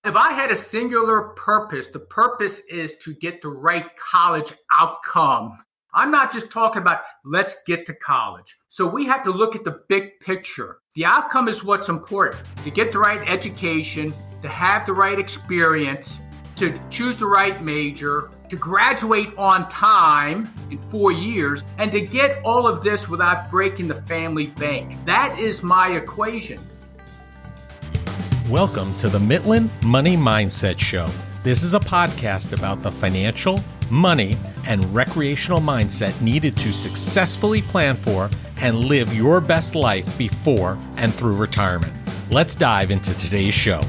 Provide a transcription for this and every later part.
If I had a singular purpose, the purpose is to get the right college outcome. I'm not just talking about let's get to college. So we have to look at the big picture. The outcome is what's important. To get the right education, to have the right experience, to choose the right major, to graduate on time in 4 years, and to get all of this without breaking the family bank. That is my equation. Welcome to the Midland Money Mindset Show. This is a podcast about the financial, money, and recreational mindset needed to successfully plan for and live your best life before and through retirement. Let's dive into today's show.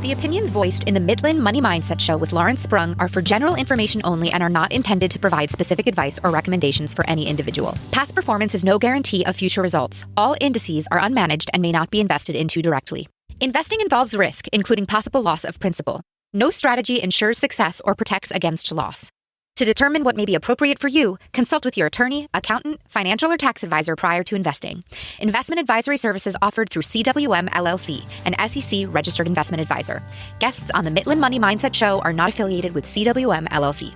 The opinions voiced in the Midland Money Mindset Show with Lawrence Sprung are for general information only and are not intended to provide specific advice or recommendations for any individual. Past performance is no guarantee of future results. All indices are unmanaged and may not be invested into directly. Investing involves risk, including possible loss of principal. No strategy ensures success or protects against loss. To determine what may be appropriate for you, consult with your attorney, accountant, financial or tax advisor prior to investing. Investment advisory services offered through CWM LLC, an SEC registered investment advisor. Guests on the Midland Money Mindset Show are not affiliated with CWM LLC.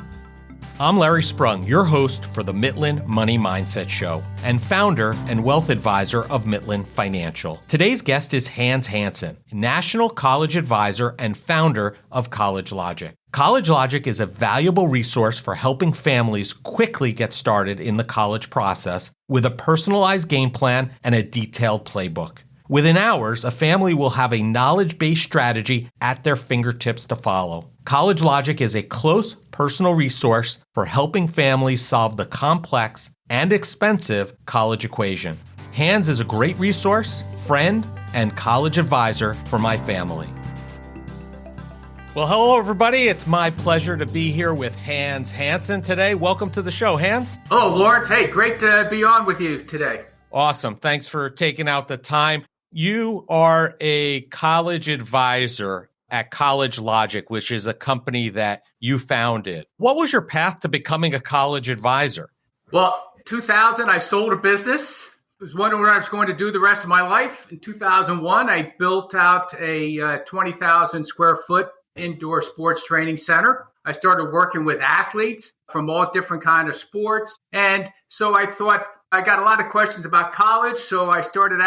I'm Larry Sprung, your host for the Midland Money Mindset Show and founder and wealth advisor of Midland Financial. Today's guest is Hanson, National College Advisor and founder of College Logic. College Logic is a valuable resource for helping families quickly get started in the college process with a personalized game plan and a detailed playbook. Within hours, a family will have a knowledge-based strategy at their fingertips to follow. College Logic is a close, personal resource for helping families solve the complex and expensive college equation. Hans is a great resource, friend, and college advisor for my family. Well, hello, everybody. It's my pleasure to be here with Hans Hanson today. Welcome to the show, Hans. Oh, Lawrence. Hey, great to be on with you today. Awesome. Thanks for taking out the time. You are a college advisor at College Logic, which is a company that you founded. What was your path to becoming a college advisor? Well, 2000, I sold a business. I was wondering what I was going to do the rest of my life. In 2001, I built out a 20,000 square foot indoor sports training center. I started working with athletes from all different kinds of sports. And so I thought, I got a lot of questions about college, so I started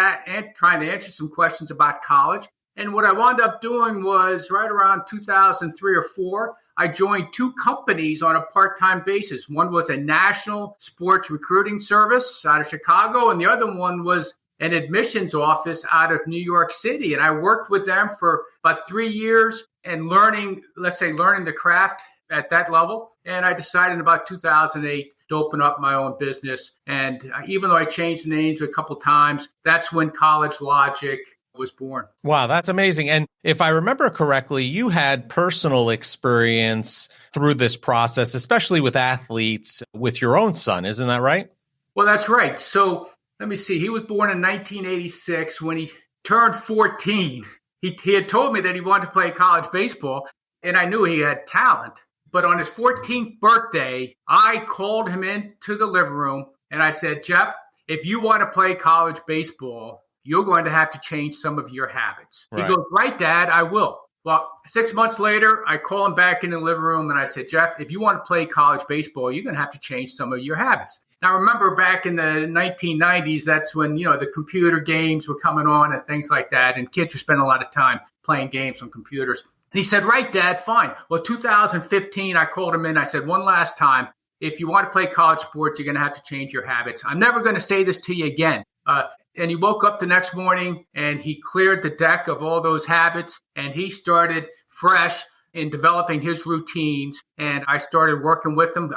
trying to answer some questions about college. And what I wound up doing was right around 2003 or 4, I joined 2 companies on a part-time basis. One was a national sports recruiting service out of Chicago, and the other one was an admissions office out of New York City. And I worked with them for about 3 years and learning the craft at that level. And I decided in about 2008 to open up my own business. And even though I changed the names a couple times, that's when College Logic was born. Wow, that's amazing. And if I remember correctly, you had personal experience through this process, especially with athletes, with your own son. Isn't that right? Well, that's right. So let me see. He was born in 1986. When he turned 14, he had told me that he wanted to play college baseball, and I knew he had talent. But on his 14th birthday, I called him into the living room and I said, Jeff, if you want to play college baseball, you're going to have to change some of your habits. Right. He goes, right, Dad, I will. Well, 6 months later, I call him back in the living room and I said, Jeff, if you want to play college baseball, you're going to have to change some of your habits. Now, remember back in the 1990s, that's when, the computer games were coming on and things like that. And kids were spending a lot of time playing games on computers. He said, right, Dad, fine. Well, 2015, I called him in. I said, one last time, if you want to play college sports, you're going to have to change your habits. I'm never going to say this to you again. And he woke up the next morning and he cleared the deck of all those habits and he started fresh in developing his routines. And I started working with him.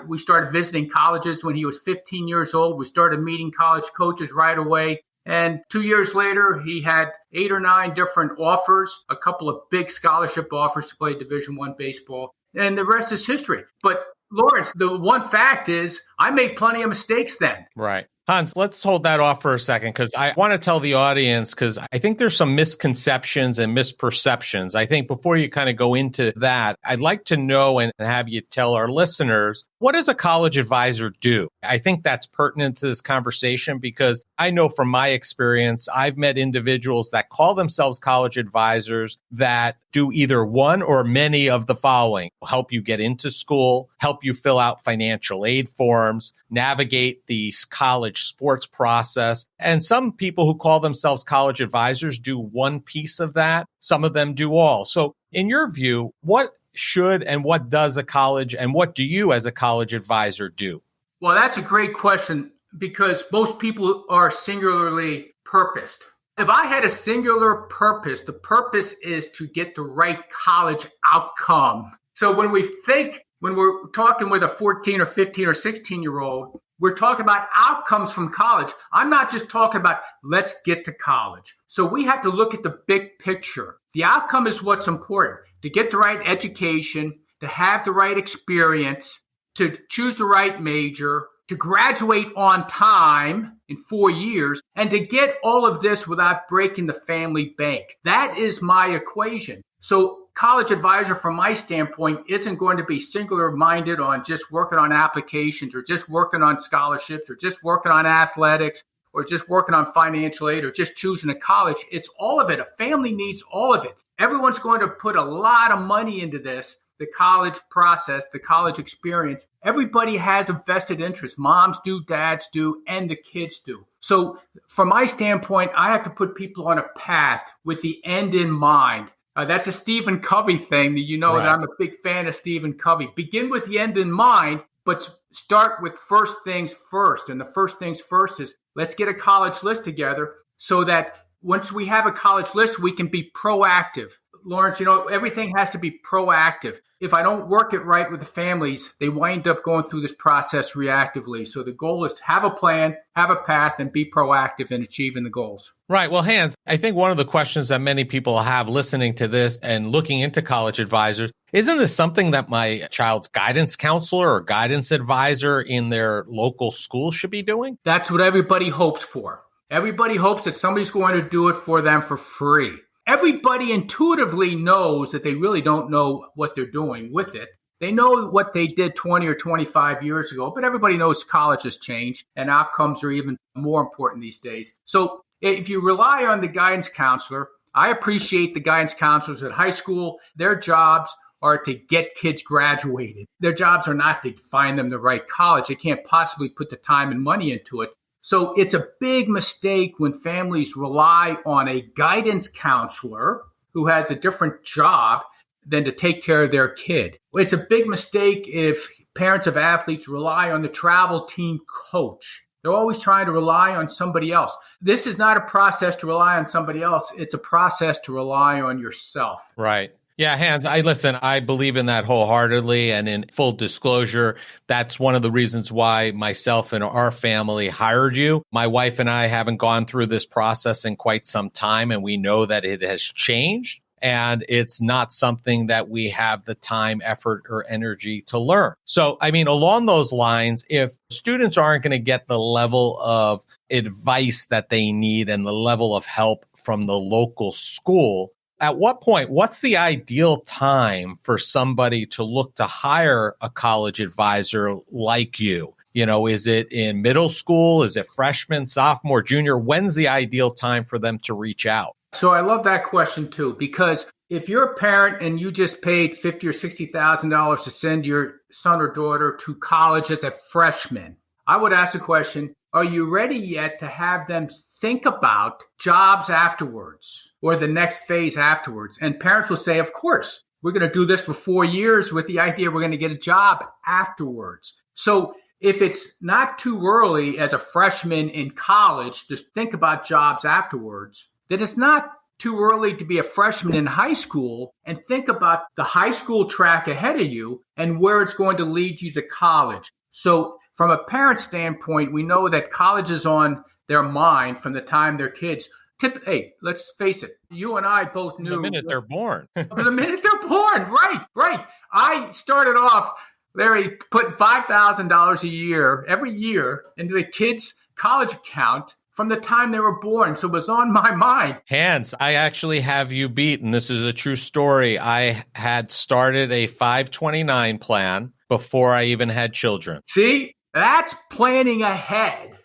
We started visiting colleges when he was 15 years old. We started meeting college coaches right away. And 2 years later, he had 8 or 9 different offers, a couple of big scholarship offers to play Division I baseball. And the rest is history. But Lawrence, the one fact is I made plenty of mistakes then. Right. Hans, let's hold that off for a second because I want to tell the audience, because I think there's some misconceptions and misperceptions. I think before you kind of go into that, I'd like to know and have you tell our listeners What does a college advisor do? I think that's pertinent to this conversation because I know from my experience, I've met individuals that call themselves college advisors that do either one or many of the following: help you get into school, help you fill out financial aid forms, navigate the college sports process. And some people who call themselves college advisors do one piece of that. Some of them do all. So in your view, what should and what does a college and what do you as a college advisor do? Well, that's a great question because most people are singularly purposed. If I had a singular purpose, the purpose is to get the right college outcome. So when we're talking with a 14 or 15 or 16-year-old, we're talking about outcomes from college. I'm not just talking about let's get to college. So we have to look at the big picture. The outcome is what's important. To get the right education, to have the right experience, to choose the right major, to graduate on time in 4 years, and to get all of this without breaking the family bank. That is my equation. So college advisor, from my standpoint, isn't going to be singular-minded on just working on applications or just working on scholarships or just working on athletics or just working on financial aid or just choosing a college. It's all of it. A family needs all of it. Everyone's going to put a lot of money into this, the college process, the college experience. Everybody has a vested interest. Moms do, dads do, and the kids do. So from my standpoint, I have to put people on a path with the end in mind. That's a Stephen Covey thing. You know, right. That I'm a big fan of Stephen Covey. Begin with the end in mind, but start with first things first. And the first things first is let's get a college list together so that once we have a college list, we can be proactive. Lawrence, everything has to be proactive. If I don't work it right with the families, they wind up going through this process reactively. So the goal is to have a plan, have a path, and be proactive in achieving the goals. Right. Well, Hans, I think one of the questions that many people have listening to this and looking into college advisors, isn't this something that my child's guidance counselor or guidance advisor in their local school should be doing? That's what everybody hopes for. Everybody hopes that somebody's going to do it for them for free. Everybody intuitively knows that they really don't know what they're doing with it. They know what they did 20 or 25 years ago, but everybody knows college has changed and outcomes are even more important these days. So if you rely on the guidance counselor, I appreciate the guidance counselors at high school. Their jobs are to get kids graduated. Their jobs are not to find them the right college. They can't possibly put the time and money into it. So it's a big mistake when families rely on a guidance counselor who has a different job than to take care of their kid. It's a big mistake if parents of athletes rely on the travel team coach. They're always trying to rely on somebody else. This is not a process to rely on somebody else. It's a process to rely on yourself. Right. Yeah, Hans, I believe in that wholeheartedly. And in full disclosure, that's one of the reasons why myself and our family hired you. My wife and I haven't gone through this process in quite some time, and we know that it has changed. And it's not something that we have the time, effort, or energy to learn. So, along those lines, if students aren't going to get the level of advice that they need and the level of help from the local school, at what point, what's the ideal time for somebody to look to hire a college advisor like you? Is it in middle school? Is it freshman, sophomore, junior? When's the ideal time for them to reach out? So I love that question too, because if you're a parent and you just paid $50,000 or $60,000 to send your son or daughter to college as a freshman, I would ask the question, are you ready yet to have them think about jobs afterwards or the next phase afterwards? And parents will say, of course, we're going to do this for 4 years with the idea we're going to get a job afterwards. So if it's not too early as a freshman in college to think about jobs afterwards, then it's not too early to be a freshman in high school and think about the high school track ahead of you and where it's going to lead you to college. So from a parent standpoint, we know that college is on their mind from the time they're kids. Hey, let's face it. You and I both knew. The minute they're born. The minute they're born. Right. I started off, Larry, putting $5,000 a year, every year, into the kids' college account from the time they were born. So it was on my mind. Hans, I actually have you beat, and this is a true story. I had started a 529 plan before I even had children. See, that's planning ahead.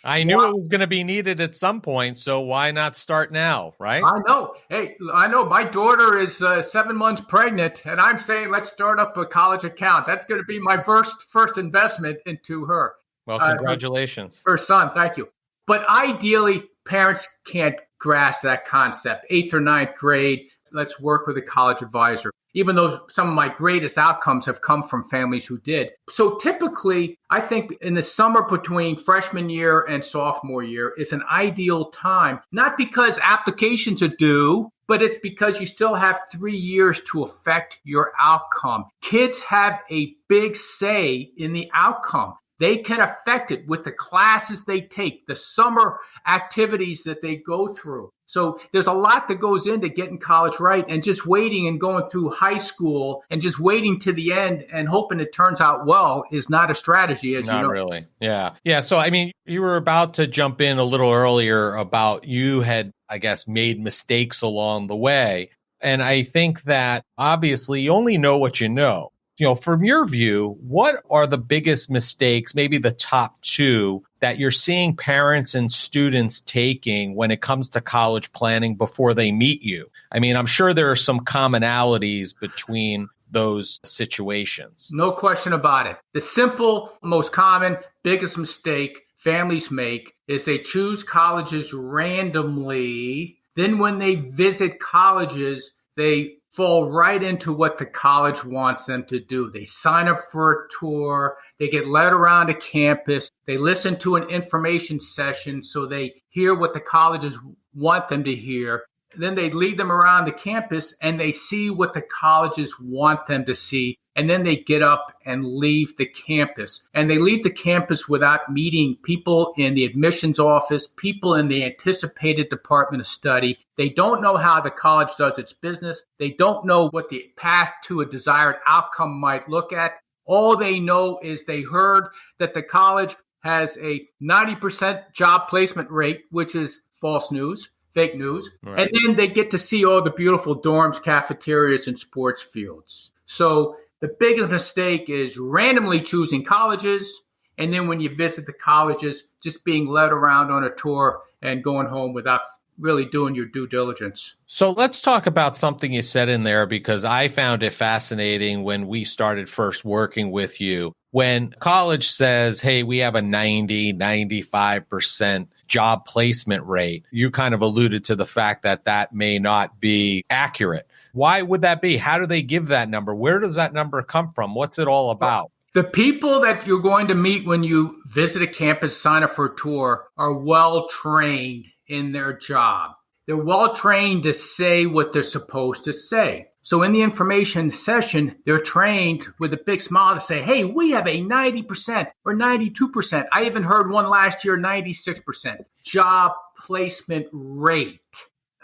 I knew it was going to be needed at some point, so why not start now, right? I know. Hey, I know my daughter is 7 months pregnant, and I'm saying let's start up a college account. That's going to be my first investment into her. Well, congratulations. Her son, thank you. But ideally, parents can't grasp that concept. 8th or ninth grade, let's work with a college advisor, even though some of my greatest outcomes have come from families who did. So typically, I think in the summer between freshman year and sophomore year is an ideal time, not because applications are due, but it's because you still have 3 years to affect your outcome. Kids have a big say in the outcome. They can affect it with the classes they take, the summer activities that they go through. So there's a lot that goes into getting college right, and just waiting and going through high school and just waiting to the end and hoping it turns out well is not a strategy, as you know. Not really. Yeah. Yeah. So, I mean, you were about to jump in a little earlier about you had, I guess, made mistakes along the way. And I think that obviously you only know what you know. You know, from your view, what are the biggest mistakes, maybe the top two, that you're seeing parents and students taking when it comes to college planning before they meet you? I mean, I'm sure there are some commonalities between those situations. No question about it. The simple, most common, biggest mistake families make is they choose colleges randomly. Then when they visit colleges, they fall right into what the college wants them to do. They sign up for a tour. They get led around a campus. They listen to an information session so they hear what the colleges want them to hear. Then they lead them around the campus and they see what the colleges want them to see. And then they get up and leave the campus. And they leave the campus without meeting people in the admissions office, people in the anticipated department of study. They don't know how the college does its business. They don't know what the path to a desired outcome might look at. All they know is they heard that the college has a 90% job placement rate, which is false news, fake news. Right. And then they get to see all the beautiful dorms, cafeterias, and sports fields. So the biggest mistake is randomly choosing colleges, and then when you visit the colleges, just being led around on a tour and going home without really doing your due diligence. So let's talk about something you said in there, because I found it fascinating when we started first working with you. When college says, hey, we have a 95% job placement rate, you kind of alluded to the fact that that may not be accurate. Why would that be? How do they give that number? Where does that number come from? What's it all about? The people that you're going to meet when you visit a campus, sign up for a tour, are well trained in their job. They're well trained to say what they're supposed to say. So in the information session, they're trained with a big smile to say, hey, we have a 90% or 92%. I even heard one last year, 96% job placement rate.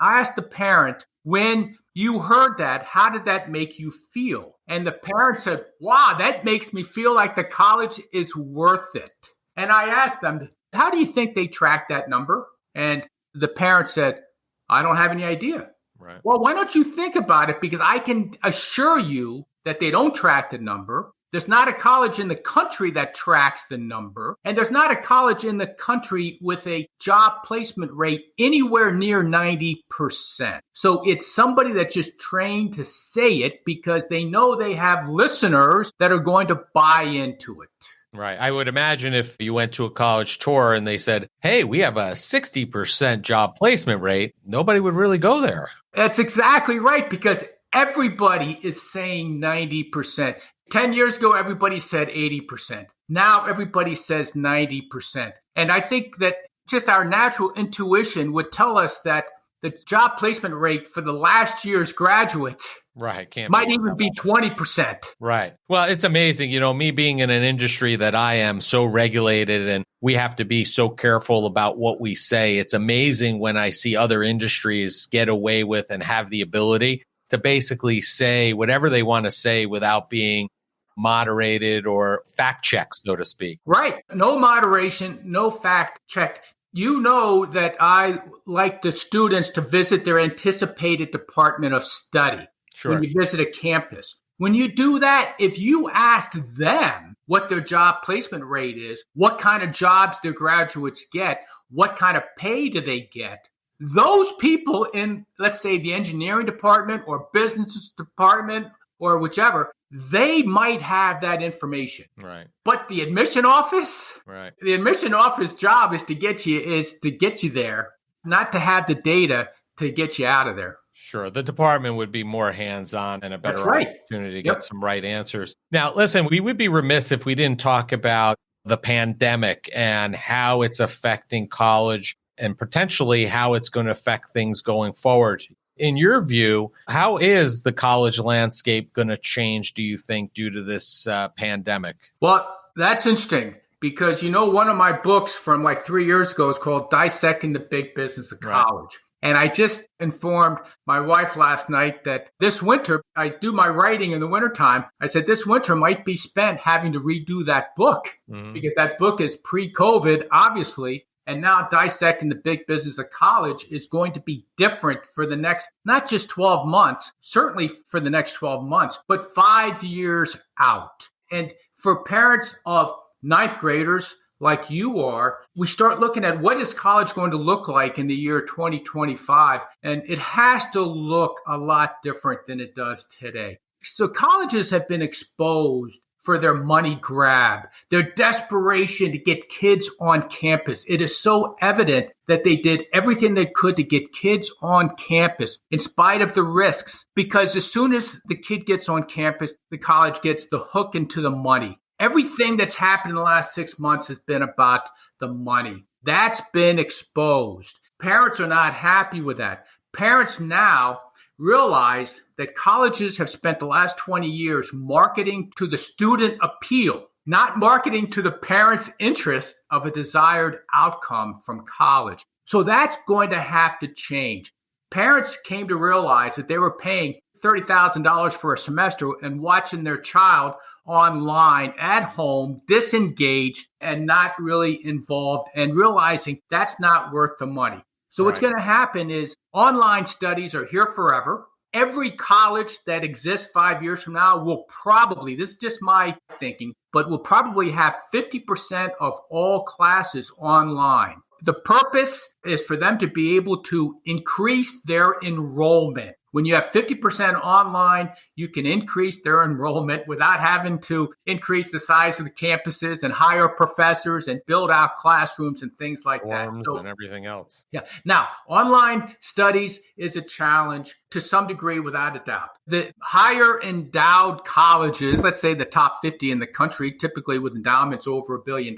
I asked the parent, when you heard that, how did that make you feel? And the parent said, wow, that makes me feel like the college is worth it. And I asked them, how do you think they track that number? And the parent said, I don't have any idea. Right. Well, why don't you think about it? Because I can assure you that they don't track the number. There's not a college in the country that tracks the number. And there's not a college in the country with a job placement rate anywhere near 90%. So it's somebody that's just trained to say it because they know they have listeners that are going to buy into it. Right. I would imagine if you went to a college tour and they said, hey, we have a 60% job placement rate, nobody would really go there. That's exactly right, because everybody is saying 90%. 10 years ago, everybody said 80%. Now everybody says 90%. And I think that just our natural intuition would tell us that the job placement rate for the last year's graduates might even be 20%. Right. Well, it's amazing. You know, me being in an industry that I am so regulated and we have to be so careful about what we say. It's amazing when I see other industries get away with and have the ability to basically say whatever they want to say without being moderated or fact checked, so to speak. Right. No moderation, no fact check. You know that I like the students to visit their anticipated department of study. Sure. When you visit a campus. When you do that, if you ask them what their job placement rate is, what kind of jobs their graduates get, what kind of pay do they get, those people in, let's say, the engineering department or business department or whichever, they might have that information. Right. But the admission office, the admission office job is to get you there, not to have the data to get you out of there. Sure. The department would be more hands-on and a better opportunity to get some right answers. Now, listen, we would be remiss if we didn't talk about the pandemic and how it's affecting college and potentially how it's going to affect things going forward. In your view, how is the college landscape going to change, do you think, due to this pandemic? Well, that's interesting because, one of my books from like 3 years ago is called Dissecting the Big Business of College. And I just informed my wife last night that this winter, I do my writing in the wintertime. I said, this winter might be spent having to redo that book because that book is pre-COVID, obviously. And now Dissecting the Big Business of College is going to be different for the next, not just 12 months, certainly for the next 12 months, but 5 years out. And for parents of ninth graders, like you are, we start looking at what is college going to look like in the year 2025. And it has to look a lot different than it does today. So colleges have been exposed for their money grab, their desperation to get kids on campus. It is so evident that they did everything they could to get kids on campus in spite of the risks, because as soon as the kid gets on campus, the college gets the hook into the money. Everything that's happened in the last 6 months has been about the money. That's been exposed. Parents are not happy with that. Parents now realize that colleges have spent the last 20 years marketing to the student appeal, not marketing to the parents' interest of a desired outcome from college. So that's going to have to change. Parents came to realize that they were paying $30,000 for a semester and watching their child online at home, disengaged and not really involved, and realizing that's not worth the money. So what's going to happen is online studies are here forever. Every college that exists 5 years from now will probably, this is just my thinking, but will probably have 50% of all classes online. The purpose is for them to be able to increase their enrollment. When you have 50% online, you can increase their enrollment without having to increase the size of the campuses and hire professors and build out classrooms and things like that. So, and everything else. Yeah. Now, online studies is a challenge to some degree, without a doubt. The higher endowed colleges, let's say the top 50 in the country, typically with endowments over $1 billion,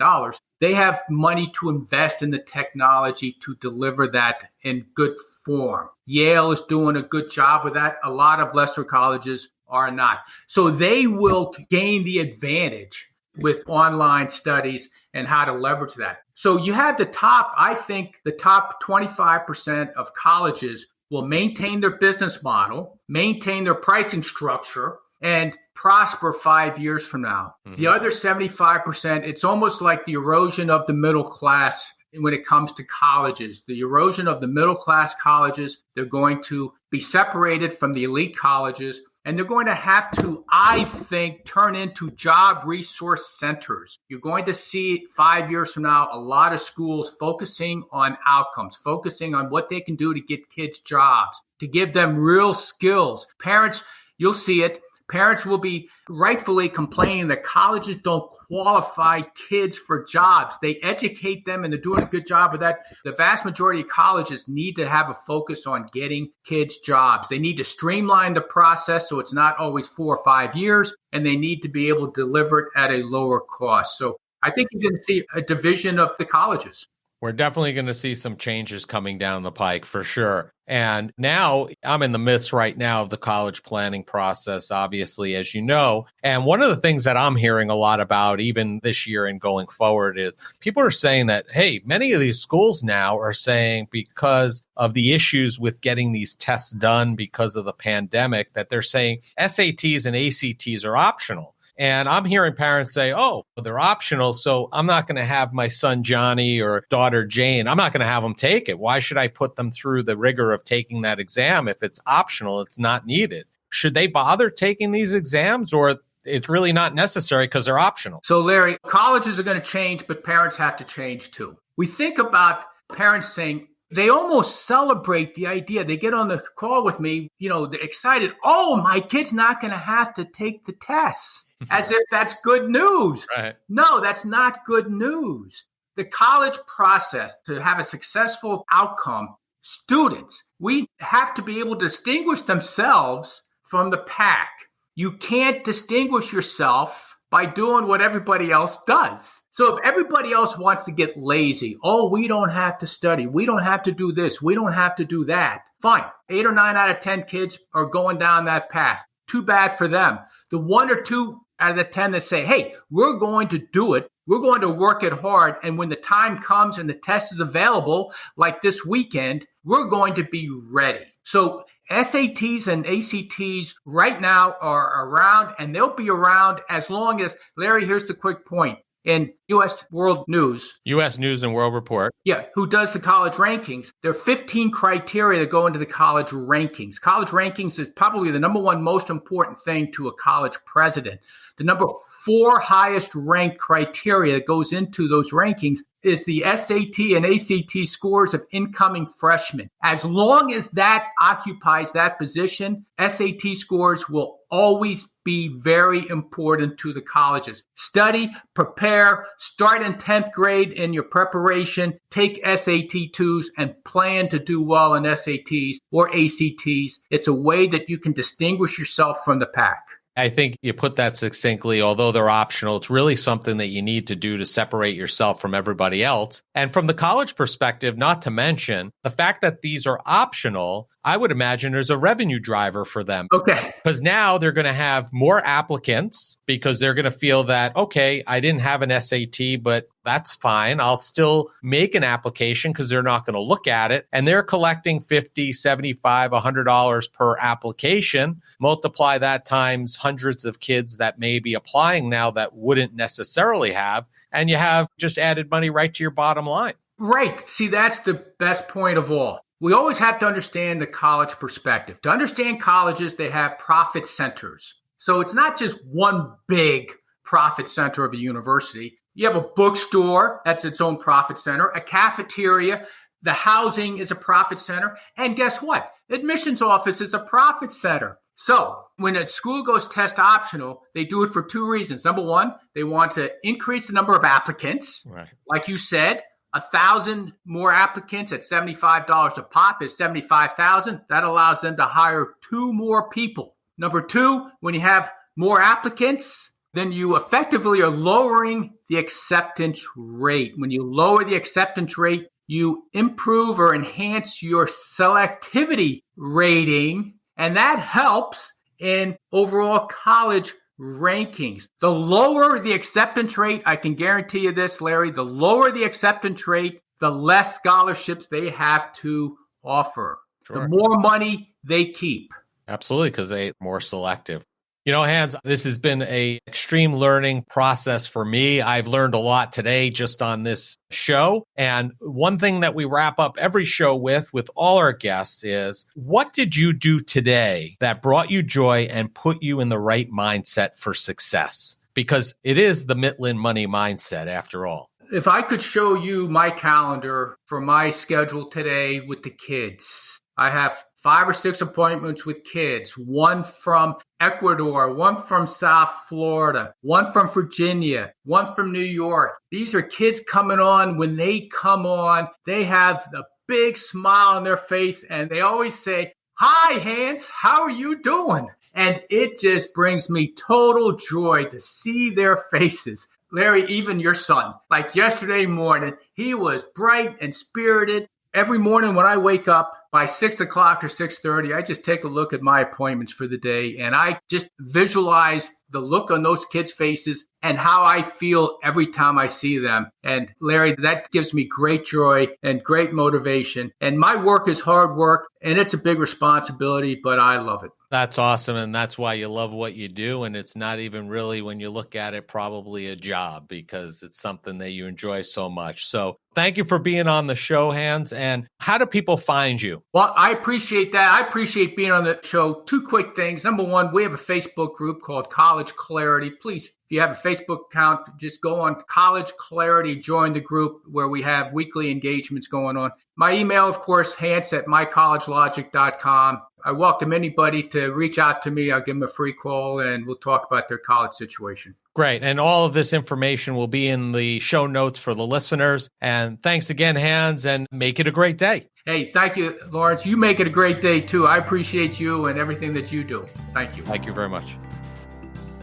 they have money to invest in the technology to deliver that in good form. Yale is doing a good job with that. A lot of lesser colleges are not. So they will gain the advantage with online studies and how to leverage that. So you have I think the top 25% of colleges will maintain their business model, maintain their pricing structure, and prosper 5 years from now. The other 75%, it's almost like the erosion of the middle class when it comes to colleges. The erosion of the middle class colleges, they're going to be separated from the elite colleges, and they're going to have to, I think, turn into job resource centers. You're going to see 5 years from now a lot of schools focusing on outcomes, focusing on what they can do to get kids jobs, to give them real skills. Parents, you'll see it. Parents will be rightfully complaining that colleges don't qualify kids for jobs. They educate them, and they're doing a good job of that. The vast majority of colleges need to have a focus on getting kids jobs. They need to streamline the process so it's not always 4 or 5 years, and they need to be able to deliver it at a lower cost. So I think you're going to see a division of the colleges. We're definitely going to see some changes coming down the pike for sure. And now I'm in the midst right now of the college planning process, obviously, as you know. And one of the things that I'm hearing a lot about even this year and going forward is people are saying that, hey, many of these schools now are saying because of the issues with getting these tests done because of the pandemic, that they're saying SATs and ACTs are optional. And I'm hearing parents say, oh, they're optional, so I'm not going to have my son Johnny or daughter Jane, I'm not going to have them take it. Why should I put them through the rigor of taking that exam if it's optional, it's not needed? should they bother taking these exams, or it's really not necessary because they're optional? So, Larry, colleges are going to change, but parents have to change too. We think about parents saying, they almost celebrate the idea. They get on the call with me, they're excited. Oh, my kid's not going to have to take the tests, as if that's good news. Right. No, that's not good news. The college process, to have a successful outcome, students, we have to be able to distinguish themselves from the pack. You can't distinguish yourself by doing what everybody else does. So if everybody else wants to get lazy, we don't have to study, we don't have to do this, we don't have to do that, fine. 8 or 9 out of 10 kids are going down that path. Too bad for them. The 1 or 2 out of the 10 that say, hey, we're going to do it, we're going to work it hard, and when the time comes and the test is available, like this weekend, we're going to be ready. So SATs and ACTs right now are around, and they'll be around as long as, Larry, here's the quick point. In U.S. World News. U.S. News and World Report. Yeah, who does the college rankings. There are 15 criteria that go into the college rankings. College rankings is probably the number one most important thing to a college president. The number 4 highest ranked criteria that goes into those rankings is the SAT and ACT scores of incoming freshmen. As long as that occupies that position, SAT scores will always be very important to the colleges. Study, prepare, start in 10th grade in your preparation, take SAT 2s and plan to do well in SATs or ACTs. It's a way that you can distinguish yourself from the pack. I think you put that succinctly. Although they're optional, it's really something that you need to do to separate yourself from everybody else. And from the college perspective, not to mention the fact that these are optional, I would imagine there's a revenue driver for them. Okay. Because now they're going to have more applicants because they're going to feel that, okay, I didn't have an SAT, but that's fine. I'll still make an application because they're not going to look at it. And they're collecting $50, $75, $100 per application. Multiply that times hundreds of kids that may be applying now that wouldn't necessarily have. And you have just added money right to your bottom line. Right. See, that's the best point of all. We always have to understand the college perspective. To understand colleges, they have profit centers. So it's not just one big profit center of a university. You have a bookstore, that's its own profit center, a cafeteria, the housing is a profit center, and guess what? Admissions office is a profit center. So when a school goes test optional, they do it for 2 reasons. Number one, they want to increase the number of applicants. Right. Like you said, 1,000 more applicants at $75 a pop is 75,000. That allows them to hire 2 more people. Number 2, when you have more applicants, then you effectively are lowering the acceptance rate. When you lower the acceptance rate, you improve or enhance your selectivity rating, and that helps in overall college rankings. The lower the acceptance rate, I can guarantee you this, Larry, the lower the acceptance rate, the less scholarships they have to offer. Sure. The more money they keep. Absolutely, because they're more selective. Hans, this has been an extreme learning process for me. I've learned a lot today just on this show. And one thing that we wrap up every show with all our guests is, what did you do today that brought you joy and put you in the right mindset for success? Because it is the Mitlin Money Mindset after all. If I could show you my calendar for my schedule today with the kids, I have 5 or 6 appointments with kids, 1 from Ecuador, 1 from South Florida, 1 from Virginia, 1 from New York. These are kids coming on. When they come on, they have the big smile on their face, and they always say, "Hi, Hans, how are you doing?" And it just brings me total joy to see their faces. Larry, even your son, like yesterday morning, he was bright and spirited. Every morning when I wake up, by 6 o'clock or 6:30, I just take a look at my appointments for the day, and I just visualize the look on those kids' faces and how I feel every time I see them. And Larry, that gives me great joy and great motivation. And my work is hard work, and it's a big responsibility, but I love it. That's awesome. And that's why you love what you do. And it's not even really, when you look at it, probably a job, because it's something that you enjoy so much. So thank you for being on the show, Hans. And how do people find you? Well, I appreciate that. I appreciate being on the show. Two quick things. Number one, we have a Facebook group called College Clarity. Please, if you have a Facebook account, just go on College Clarity, join the group where we have weekly engagements going on. My email, of course, Hans@mycollegelogic.com. I welcome anybody to reach out to me. I'll give them a free call and we'll talk about their college situation. Great. And all of this information will be in the show notes for the listeners. And thanks again, Hans, and make it a great day. Hey, thank you, Lawrence. You make it a great day, too. I appreciate you and everything that you do. Thank you. Thank you very much.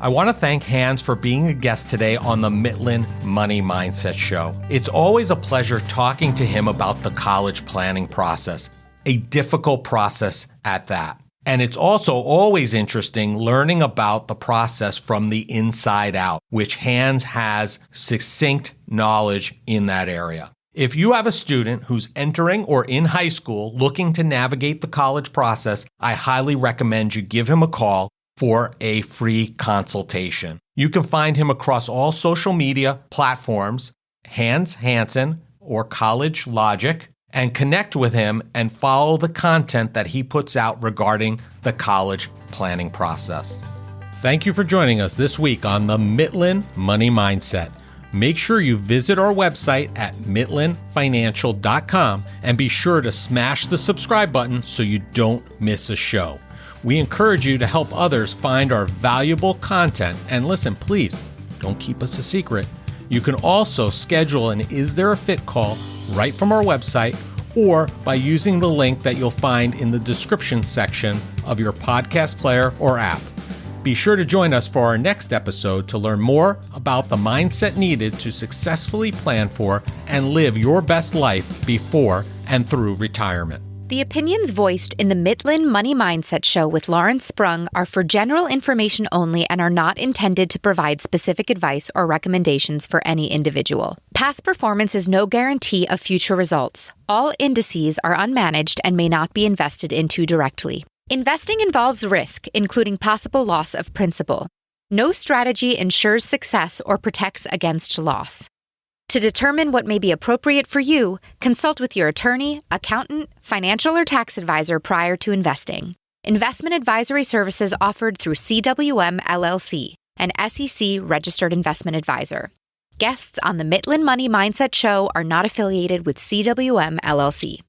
I want to thank Hans for being a guest today on the Midland Money Mindset Show. It's always a pleasure talking to him about the college planning process, a difficult process at that. And it's also always interesting learning about the process from the inside out, which Hans has succinct knowledge in that area. If you have a student who's entering or in high school looking to navigate the college process, I highly recommend you give him a call for a free consultation. You can find him across all social media platforms, Hans Hanson or College Logic, and connect with him and follow the content that he puts out regarding the college planning process. Thank you for joining us this week on the Midland Money Mindset. Make sure you visit our website at midlandfinancial.com and be sure to smash the subscribe button so you don't miss a show. We encourage you to help others find our valuable content. And listen, please, don't keep us a secret. You can also schedule an Is There a Fit call right from our website or by using the link that you'll find in the description section of your podcast player or app. Be sure to join us for our next episode to learn more about the mindset needed to successfully plan for and live your best life before and through retirement. The opinions voiced in the Midland Money Mindset Show with Lawrence Sprung are for general information only and are not intended to provide specific advice or recommendations for any individual. Past performance is no guarantee of future results. All indices are unmanaged and may not be invested into directly. Investing involves risk, including possible loss of principal. No strategy ensures success or protects against loss. To determine what may be appropriate for you, consult with your attorney, accountant, financial or tax advisor prior to investing. Investment advisory services offered through CWM LLC, an SEC-registered investment advisor. Guests on the Midland Money Mindset Show are not affiliated with CWM LLC.